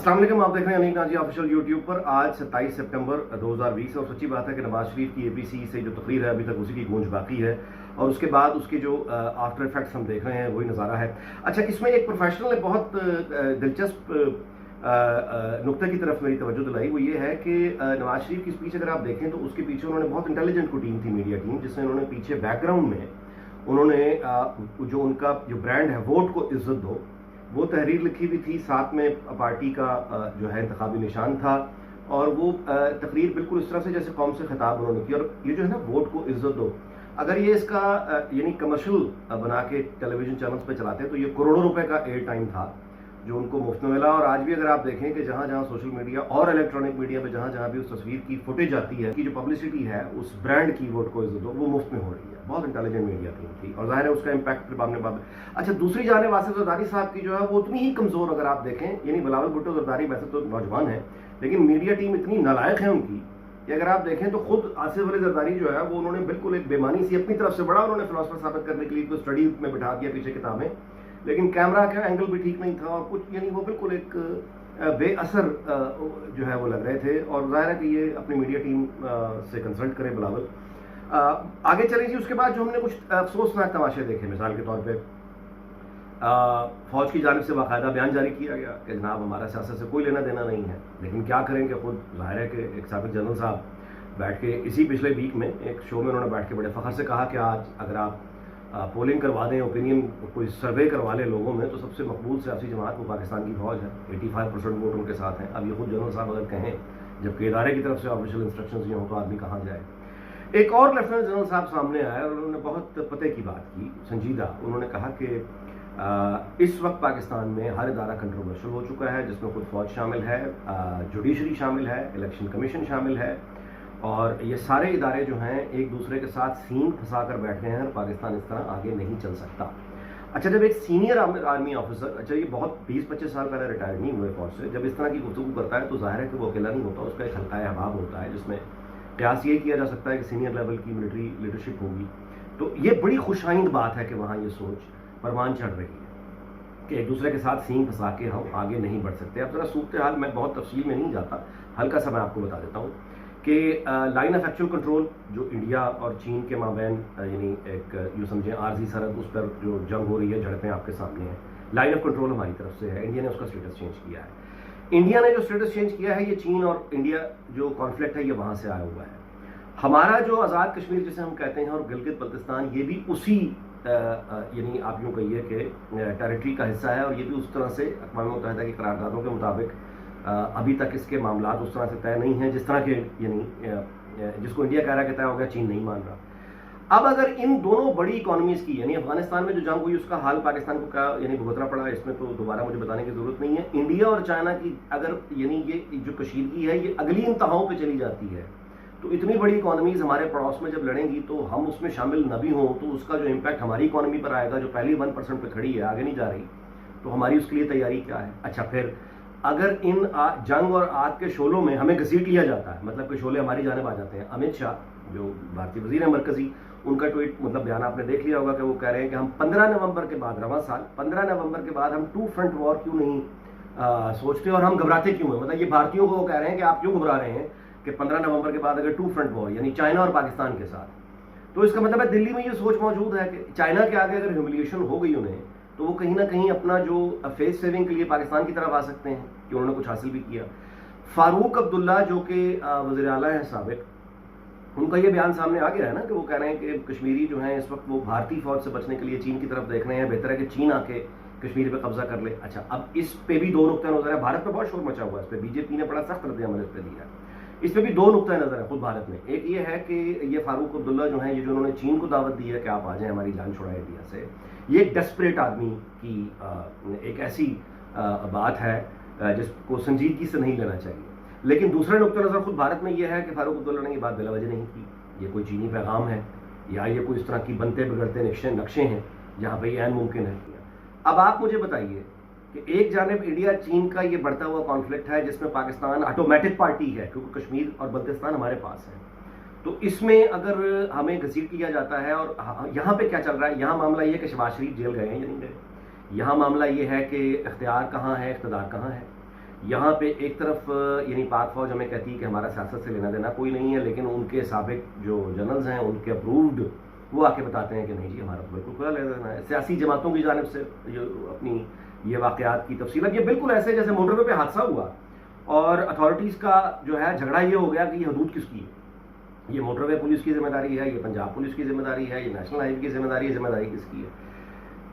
अस्सलाम वालेकुम, आप देख रहे हैं अनीक नाजी ऑफिशियल यूट्यूब पर। आज 27 सितंबर 2020 और सच्ची बात है कि नवाज शरीफ की एपीसी से जो तकरीर है अभी तक उसी की गूंज बाकी है और उसके बाद उसके जो आफ्टर इफेक्ट्स हम देख रहे हैं वही नज़ारा है। अच्छा, इसमें एक प्रोफेशनल ने बहुत दिलचस्प नुक्ते की तरफ मेरी तवज्जो दिलाई। वो ये है कि नवाज शरीफ की स्पीच अगर आप देखें तो उसके पीछे उन्होंने बहुत इंटेलिजेंट को टीम थी, मीडिया टीम, जिसमें उन्होंने पीछे बैकग्राउंड में उन्होंने जो उनका जो ब्रांड है वोट को इज्जत दो, वो तहरीर लिखी हुई थी, साथ में पार्टी का जो है इंतखाबी निशान था और वो तकरीर बिल्कुल इस तरह से जैसे कौम से खिताब उन्होंने किया। और ये जो है ना वोट को इज्जत दो, अगर ये इसका यानी कमर्शियल बना के टेलीविजन चैनल्स पे चलाते हैं तो ये करोड़ों रुपए का एयर टाइम था जो उनको मुफ्त में मिला। और आज भी अगर आप देखें कि जहाँ जहाँ सोशल मीडिया और इलेक्ट्रॉनिक मीडिया में जहाँ जहाँ भी उस तस्वीर की फुटेज आती है कि जो पब्लिसिटी है उस ब्रांड की वोट को इज्जत दो, वो मुफ्त में हो रही है। बहुत इंटेलिजेंट मीडिया टीम थी और जाहिर है उसका इम्पैक्ट फिर बाद में। अच्छा, दूसरी जाने वासिफ जरदारी साहब की जो है वो उतनी ही कमजोर अगर आप देखें, यानी बिलावल भुट्टो जरदारी वैसे तो नौजवान है लेकिन मीडिया टीम इतनी नालायक है उनकी कि अगर आप देखें तो खुद आसिफ अली जरदारी जो है वो उन्होंने बिल्कुल एक बेमानी सी अपनी तरफ से बड़ा उन्होंने फिलोसफर साबित करने के लिए कोई स्टडी में बिठा दिया पीछे किताबें, लेकिन कैमरा का एंगल भी ठीक नहीं था और कुछ यानी वो बिल्कुल एक बेअसर जो है वो लग रहे थे। और जाहिर है कि ये अपनी मीडिया टीम से कंसल्ट करें बिलावल। आगे चलें जी। उसके बाद जो हमने कुछ अफसोसनाक तमाशे देखे, मिसाल के तौर पे फौज की जानिब से बाकायदा बयान जारी किया गया कि जनाब हमारा सियासत से कोई लेना देना नहीं है, लेकिन क्या करेंगे, खुद जाहिर है कि एक साबिक जनरल साहब बैठ के इसी पिछले वीक में एक शो में उन्होंने बैठ के बड़े फ़ख्र से कहा कि आज अगर आप पोलिंग करवा दें, ओपिनियन कोई सर्वे करवा ले लोगों में, तो सबसे मकबूल सियासी जमात वो पाकिस्तान की फौज है। 85% वोट उनके साथ हैं। अब ये खुद जनरल साहब अगर कहें, जबकि इदारे की तरफ से ऑफिशियल इंस्ट्रक्शंस ये हों, तो आदमी कहाँ जाए। एक और लेफ्टिनेंट जनरल साहब सामने आए और उन्होंने बहुत पते की बात की, संजीदा। उन्होंने कहा कि इस वक्त पाकिस्तान में हर इदारा कंट्रोवर्शियल हो चुका है, जिसमें खुद फौज शामिल है, जुडिशरी शामिल है, इलेक्शन कमीशन शामिल है और ये सारे इदारे जो हैं एक दूसरे के साथ सीन फंसा कर बैठे हैं और पाकिस्तान इस तरह आगे नहीं चल सकता। अच्छा, जब एक सीनियर आर्मी ऑफिसर, अच्छा ये बहुत 20-25 साल पहले रिटायर नहीं हुए फौज से, जब इस तरह की गुफ्तगू करता है तो जाहिर है कि वो अकेला नहीं होता, उसका एक हल्का अहबाब होता है जिसमें प्रयास ये किया जा सकता है कि सीनियर लेवल की मिलिट्री लीडरशिप होगी। तो ये बड़ी खुशाइंद बात है कि वहाँ ये सोच परवान चढ़ रही है कि एक दूसरे के साथ सीन फंसा के हम आगे नहीं बढ़ सकते। अब जरा सूरत हाल मैं बहुत तफसील में नहीं जाता, हल्का सा मैं आपको बता देता हूँ कि लाइन ऑफ एक्चुअल कंट्रोल जो इंडिया और चीन के माबैन यानी एक यूँ समझें आरजी सरहद, उस पर जो जंग हो रही है, झड़पें आपके सामने हैं, लाइन ऑफ कंट्रोल हमारी तरफ से है। इंडिया ने उसका स्टेटस चेंज किया है। इंडिया ने जो स्टेटस चेंज किया है, ये चीन और इंडिया जो कॉन्फ्लिक्ट है ये वहाँ से आया हुआ है। हमारा जो आज़ाद कश्मीर जिसे हम कहते हैं और गिलगित बल्तिस्तान, ये भी उसी यानी आप यूँ कहिए कि टेरिटरी का हिस्सा है और ये भी उस तरह से अक़वाम मुत्तहिदा की करारदादों के मुताबिक अभी तक इसके मामलात उस तरह से तय नहीं हैं जिस तरह के यानी जिसको इंडिया कह रहा है कि तय हो गया, चीन नहीं मान रहा। अब अगर इन दोनों बड़ी इकॉनमीज़ की, यानी अफगानिस्तान में जो जंग हुई उसका हाल पाकिस्तान को क्या यानी भुगतना पड़ा, इसमें तो दोबारा मुझे बताने की ज़रूरत नहीं है। इंडिया और चाइना की अगर यानी ये जो कशीदगी है ये अगली इंतहाओं पर चली जाती है तो इतनी बड़ी इकॉनमीज़ हमारे पड़ोस में जब लड़ेंगी तो हम उसमें शामिल न भी हों तो उसका जो इम्पैक्ट हमारी इकॉनमी पर आएगा, जो पहली 1% पे खड़ी है, आगे नहीं जा रही, तो हमारी उसके लिए तैयारी क्या है। अच्छा, फिर अगर इन जंग और आग के शोलों में हमें घसीट लिया जाता है, मतलब कि शोले हमारी जानिब आ जाते हैं। अमित शाह जो भारतीय वजीर है मरकजी, उनका ट्वीट मतलब बयान आपने देख लिया होगा कि वो कह रहे हैं कि हम 15 नवंबर के बाद, रवां साल 15 नवंबर के बाद हम 2 फ्रंट वॉर क्यों नहीं सोचते और हम घबराते क्यों हैं। मतलब ये भारतीयों को वो कह रहे हैं कि आप क्यों घबरा रहे हैं कि 15 नवंबर के बाद अगर 2 फ्रंट वॉर यानी चाइना और पाकिस्तान के साथ, तो इसका मतलब है दिल्ली में ये सोच मौजूद है कि चाइना के आगे अगर ह्यूमिलिएशन हो गई उन्हें तो वो कहीं ना कहीं अपना जो फेस सेविंग के लिए पाकिस्तान की तरफ आ सकते हैं कि उन्होंने कुछ हासिल भी किया। फारूक अब्दुल्ला जो कि वज़ीर आला हैं साबिक, उनका ये बयान सामने आ गया है ना कि वो कह रहे हैं कि कश्मीरी जो हैं इस वक्त वो भारतीय फौज से बचने के लिए चीन की तरफ देख रहे हैं, बेहतर है कि चीन आके कश्मीर पे कब्जा कर ले। अच्छा, अब इस पे भी 2 नुक्ते नज़र है। भारत में बहुत शोर मचा हुआ है इस पर, बीजेपी ने बड़ा सख्त रद्द-ए-अमल इस पर दिया है। इस पर भी 2 नुक्ते नज़र है खुद भारत में। एक ये है कि ये फारूक अब्दुल्ला जो हैं, ये जो उन्होंने चीन को दावत दी है कि आप आ जाएं हमारी जान छुड़ाएं इंडिया से, ये एक डेस्परेट आदमी की एक ऐसी बात है जिसको संजीदगी से नहीं लेना चाहिए। लेकिन दूसरा नुक्ता नज़र खुद भारत में ये है कि फारूक अब्दुल्ला ने ये बात बिलावजह नहीं की। ये कोई चीनी पैगाम है या ये कोई इस तरह की बनते बिगड़ते नक्शे हैं जहाँ पर ये ऐन मुमकिन है। अब आप मुझे बताइए कि एक जानिब इंडिया चीन का ये बढ़ता हुआ कॉन्फ्लिक्ट है जिसमें पाकिस्तान ऑटोमेटिक पार्टी है क्योंकि कश्मीर और बल्तिस्तान हमारे पास है, तो इसमें अगर हमें घसीट किया जाता है और यहाँ पे क्या चल रहा है, यहाँ मामला ये है कि शहबाज शरीफ जेल गए हैं या नहीं गए, यहाँ मामला ये है कि इख्तियार कहाँ है, इख्तिदार कहाँ है। یہاں پہ ایک طرف یعنی پاک فوج ہمیں کہتی ہے کہ ہمارا سیاست سے لینا دینا کوئی نہیں ہے، لیکن ان کے سابق جو جنرلز ہیں ان کے اپرووڈ وہ آ کے بتاتے ہیں کہ نہیں جی ہمارا تو بالکل کھلا لینا دینا ہے سیاسی جماعتوں کی جانب سے جو اپنی یہ واقعات کی تفصیلات. یہ بالکل ایسے جیسے موٹر وے پہ حادثہ ہوا اور اتھارٹیز کا جو ہے جھگڑا یہ ہو گیا کہ یہ حدود کس کی ہے، یہ موٹر وے پولیس کی ذمہ داری ہے، یہ پنجاب پولیس کی ذمہ داری ہے، یہ نیشنل ہائی وے کی ذمہ داری کس کی ہے.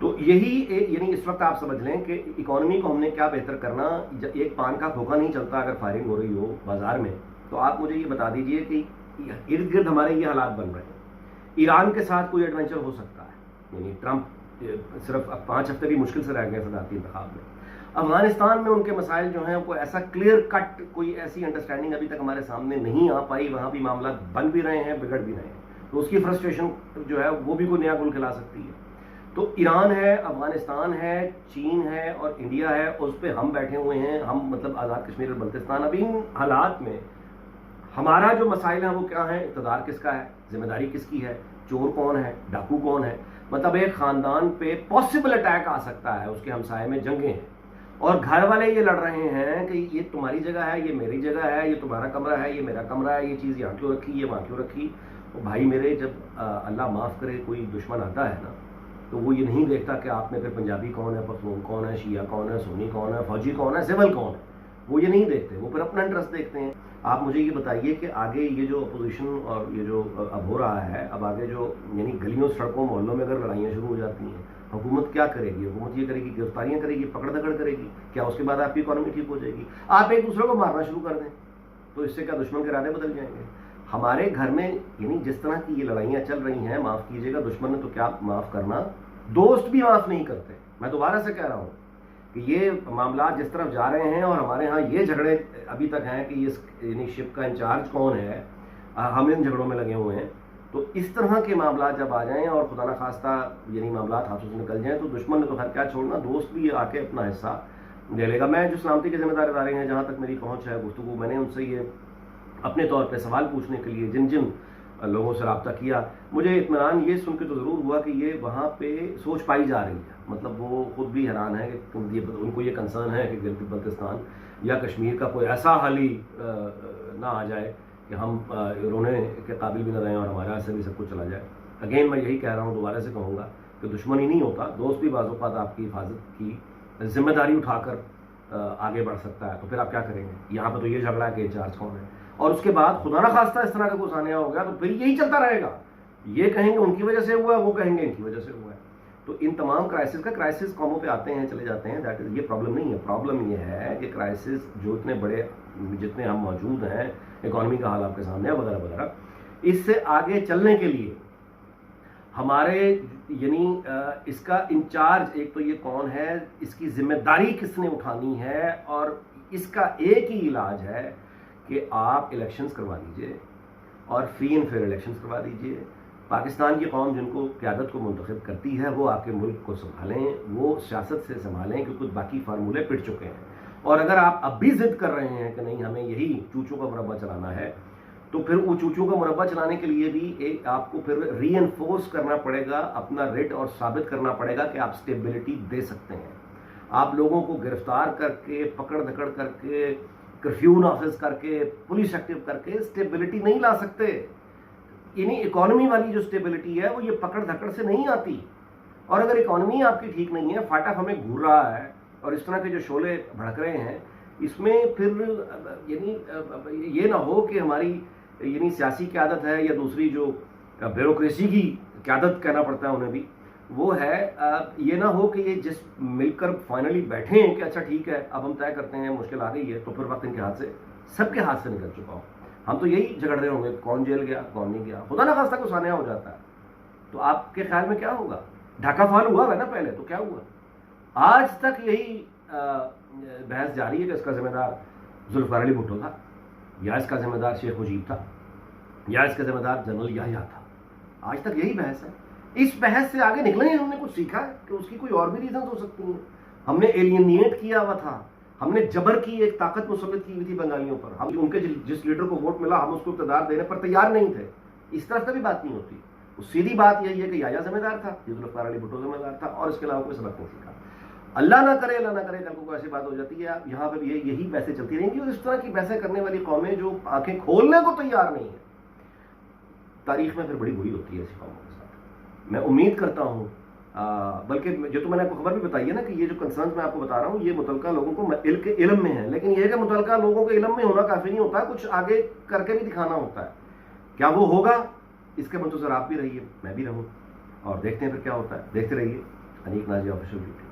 تو یہی یعنی اس وقت آپ سمجھ لیں کہ اکانومی کو ہم نے کیا بہتر کرنا. ایک پان کا کھوکا نہیں چلتا اگر فائرنگ ہو رہی ہو بازار میں. تو آپ مجھے یہ بتا دیجئے کہ ارد گرد ہمارے یہ حالات بن رہے ہیں. ایران کے ساتھ کوئی ایڈونچر ہو سکتا ہے، یعنی ٹرمپ صرف 5 ہفتے بھی مشکل سے رہ گئے صدارتی انتخاب میں. افغانستان میں ان کے مسائل جو ہیں وہ ایسا کلیئر کٹ کوئی ایسی انڈرسٹینڈنگ ابھی تک ہمارے سامنے نہیں آ پائی. وہاں بھی معاملات بن بھی رہے ہیں، بگڑ بھی رہے ہیں. تو اس کی فرسٹریشن جو ہے وہ بھی کوئی نیا گل کھلا سکتی ہے. تو ایران ہے، افغانستان ہے، چین ہے اور انڈیا ہے، اس پہ ہم بیٹھے ہوئے ہیں. ہم مطلب آزاد کشمیر اور بلتستان. اب ان حالات میں ہمارا جو مسائل ہیں وہ کیا ہیں؟ اقتدار کس کا ہے، ذمہ داری کس کی ہے، چور کون ہے، ڈاکو کون ہے. مطلب ایک خاندان پہ پاسبل اٹیک آ سکتا ہے، اس کے ہمسائے میں جنگیں ہیں اور گھر والے یہ لڑ رہے ہیں کہ یہ تمہاری جگہ ہے، یہ میری جگہ ہے، یہ تمہارا کمرہ ہے، یہ میرا کمرہ ہے، یہ چیز یہاں کیوں رکھی، یہ وہاں کیوں رکھی. بھائی میرے جب اللہ معاف کرے کوئی دشمن آتا ہے نا تو وہ یہ نہیں دیکھتا کہ آپ میں پھر پنجابی کون ہے، پختون کون ہے، شیعہ کون ہے، سنی کون ہے، فوجی کون ہے، سول کون ہے. وہ یہ نہیں دیکھتے، وہ پھر اپنا انٹرسٹ دیکھتے ہیں. آپ مجھے یہ بتائیے کہ آگے یہ جو اپوزیشن اور یہ جو اب ہو رہا ہے، اب آگے جو یعنی گلیوں سڑکوں محلوں میں اگر لڑائیاں شروع ہو جاتی ہیں، حکومت کیا کرے گی؟ حکومت یہ کرے گی گرفتاریاں کرے گی، پکڑ دکڑ کرے گی. کیا اس کے بعد آپ کی اکانومی ٹھیک ہو جائے گی؟ آپ ایک دوسرے کو مارنا شروع کر دیں تو اس سے کیا دشمن کے ارادے بدل جائیں گے؟ ہمارے گھر میں یعنی جس طرح کی یہ لڑائیاں چل رہی ہیں، معاف کیجیے گا دشمن نے تو کیا معاف کرنا، دوست بھی معاف نہیں کرتے. میں دوبارہ سے کہہ رہا ہوں کہ یہ معاملات جس طرف جا رہے ہیں اور ہمارے ہاں یہ جھگڑے ابھی تک ہیں کہ یہ یعنی شپ کا انچارج کون ہے، ہم ان جھگڑوں میں لگے ہوئے ہیں. تو اس طرح کے معاملات جب آ جائیں اور خدا نخواستہ یعنی معاملات ہاتھوں سے نکل جائیں تو دشمن نے تو خیر کیا چھوڑنا، دوست بھی آ کے اپنا حصہ لے لے گا. میں جو سلامتی کے ذمہ دار ادارے ہیں جہاں تک میری پہنچ ہے گفتگو، میں نے ان سے یہ اپنے طور پہ سوال پوچھنے کے لیے جن لوگوں سے رابطہ کیا، مجھے اطمینان یہ سن کے تو ضرور ہوا کہ یہ وہاں پہ سوچ پائی جا رہی ہے. مطلب وہ خود بھی حیران ہے کہ ان کو یہ کنسرن ہے کہ گلگت بلتستان یا کشمیر کا کوئی ایسا حال ہی نہ آ جائے کہ ہم رونے کے قابل بھی نہ رہیں اور ہمارے ہاتھ سے بھی سب کچھ چلا جائے. اگین میں یہی کہہ رہا ہوں، دوبارہ سے کہوں گا کہ دشمن ہی نہیں ہوتا، دوست بھی بعض اوقات آپ کی حفاظت کی ذمہ داری اٹھا کر آگے بڑھ سکتا ہے. تو پھر آپ کیا کریں گے؟ یہاں پہ تو یہ جھگڑا ہے کہ انچارج کون ہے، اور اس کے بعد خدا نخواستہ اس طرح کا کوئی سانحہ ہو گیا تو پھر یہی چلتا رہے گا. یہ کہیں گے ان کی وجہ سے ہوا ہے، وہ کہیں گے ان کی وجہ سے ہوا ہے. تو ان تمام کرائسس قوموں پہ آتے ہیں چلے جاتے ہیں. یہ پرابلم نہیں ہے. پرابلم یہ ہے کہ کرائسس جو اتنے بڑے جتنے ہم موجود ہیں، اکانومی کا حال آپ کے سامنے ہے وغیرہ وغیرہ، اس سے آگے چلنے کے لیے ہمارے یعنی اس کا انچارج ایک تو یہ کون ہے، اس کی ذمہ داری کس نے اٹھانی ہے، اور اس کا ایک ہی علاج ہے کہ آپ الیکشنز کروا دیجئے اور فری اینڈ فیئر الیکشنز کروا دیجئے. پاکستان کی قوم جن کو قیادت کو منتخب کرتی ہے وہ آپ کے ملک کو سنبھالیں، وہ سیاست سے سنبھالیں، کیونکہ باقی فارمولے پٹ چکے ہیں. اور اگر آپ اب بھی ضد کر رہے ہیں کہ نہیں ہمیں یہی چوچوں کا مربع چلانا ہے، تو پھر وہ چوچوں کا مربع چلانے کے لیے بھی آپ کو پھر ری انفورس کرنا پڑے گا اپنا ریٹ اور ثابت کرنا پڑے گا کہ آپ اسٹیبلٹی دے سکتے ہیں. آپ لوگوں کو گرفتار کر کے، پکڑ دکڑ کر کے، کرفیو نافذ کر کے، پولیس ایکٹیو کر کے اسٹیبلٹی نہیں لا سکتے. یعنی اکانومی والی جو اسٹیبلٹی ہے وہ یہ پکڑ دھکڑ سے نہیں آتی. اور اگر اکانومی آپ کی ٹھیک نہیں ہے، فاٹا ہمیں گھور رہا ہے اور اس طرح کے جو شعلے بھڑک رہے ہیں، اس میں پھر یعنی یہ نہ ہو کہ ہماری یعنی سیاسی قیادت ہے یا دوسری جو بیوروکریسی کی قیادت کہنا پڑتا ہے انہیں بھی، وہ ہے یہ نہ ہو کہ یہ جس مل کر فائنلی بیٹھے ہیں کہ اچھا ٹھیک ہے اب ہم طے کرتے ہیں، مشکل آ گئی ہے، تو پھر وقت ان کے ہاتھ سے سب کے ہاتھ سے نکل چکا ہو. ہم تو یہی جھگڑ رہے ہوں گے کون جیل گیا کون نہیں گیا. خدا نخواستہ کو سانحہ ہو جاتا ہے تو آپ کے خیال میں کیا ہوگا؟ ڈھاکہ فال ہوا ہے نا پہلے، تو کیا ہوا؟ آج تک یہی بحث جاری ہے کہ اس کا ذمہ دار ذوالفقار علی بھٹو تھا، یا اس کا ذمہ دار شیخ مجیب تھا، یا اس کا ذمہ دار جنرل یحییٰ تھا. آج تک یہی بحث ہے. اس بحث سے آگے نکلے ہیں، ہم نے کچھ سیکھا ہے کہ اس کی کوئی اور بھی ریزنز ہو سکتی ہیں. ہم نے ایلینیٹ کیا ہوا تھا، ہم نے جبر کی ایک طاقت مسلط کی ہوئی تھی بنگالیوں پر. ہم ان کے جس لیڈر کو ووٹ ملا ہم اس کو اقتدار دینے پر تیار نہیں تھے. اس طرف کا بھی بات نہیں ہوتی. سیدھی بات یہی ہے کہ یحییٰ ذمہ دار تھا، ذوالفقار علی بھٹو ذمہ دار تھا، اور اس کے علاوہ کوئی سبق نہیں سیکھا. اللہ نہ کرے کل کو ایسی بات ہو جاتی ہے یہاں پہ بھی یہی بحثیں چلتی رہیں گی، اور اس طرح کی بحثیں کرنے والی قومیں جو آنکھیں کھولنے کو تیار نہیں ہیں، تاریخ میں پھر بڑی بری ہوتی ہے ایسی قوموں کے ساتھ. میں امید کرتا ہوں بلکہ جو تو میں نے آپ کو خبر بھی بتائی ہے نا کہ یہ جو کنسرنز میں آپ کو بتا رہا ہوں یہ متعلقہ لوگوں کو علم میں ہے، لیکن یہ ہے کہ متعلقہ لوگوں کے علم میں ہونا کافی نہیں ہوتا، کچھ آگے کر کے بھی دکھانا ہوتا ہے. کیا وہ ہوگا؟ اس کے منتظر آپ بھی رہیے، میں بھی رہوں، اور دیکھتے ہیں پھر کیا ہوتا ہے. دیکھتے رہیے انیک نازیہ آفیشیل ویڈیو.